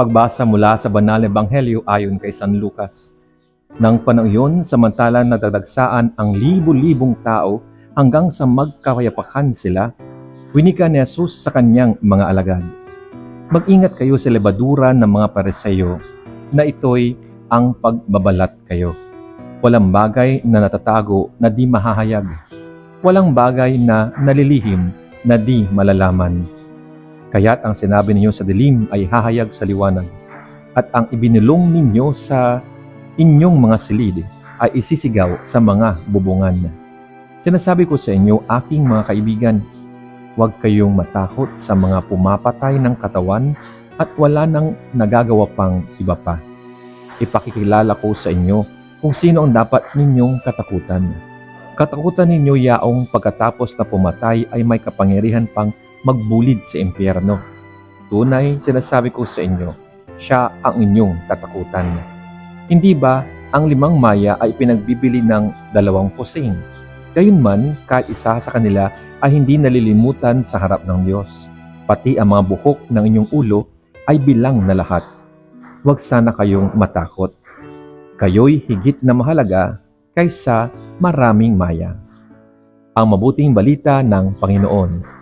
Pagbasa mula sa Banal na Ebanghelyo ayon kay San Lucas. Nang panahon iyon, samantalang nadadagsaan ang libo-libong tao hanggang sa magkapayapakan sila, winika ni Jesus sa kanyang mga alagad. Mag-ingat kayo sa lebadura ng mga Pariseo, na ito'y ang pagbabalat kayo. Walang bagay na natatago na di mahahayag. Walang bagay na nalilihim na di malalaman. Kaya't ang sinabi ninyo sa dilim ay hahayag sa liwanag, at ang ibinulong ninyo sa inyong mga silid ay isisigaw sa mga bubungan. Sinasabi ko sa inyo, aking mga kaibigan, huwag kayong matakot sa mga pumapatay ng katawan at wala nang nagagawa pang iba pa. Ipakikilala ko sa inyo kung sino ang dapat ninyong katakutan. Katakutan ninyo yaong pagkatapos na pumatay ay may kapangyarihan pang magbulid sa impyerno. Tunay, sinasabi ko sa inyo, siya ang inyong katakutan. Hindi ba ang 5 maya ay pinagbibili ng 2 pusing? Gayunman, kahit isa sa kanila ay hindi nalilimutan sa harap ng Diyos. Pati ang mga buhok ng inyong ulo ay bilang na lahat. Huwag sana kayong matakot. Kayo'y higit na mahalaga kaysa maraming maya. Ang mabuting balita ng Panginoon.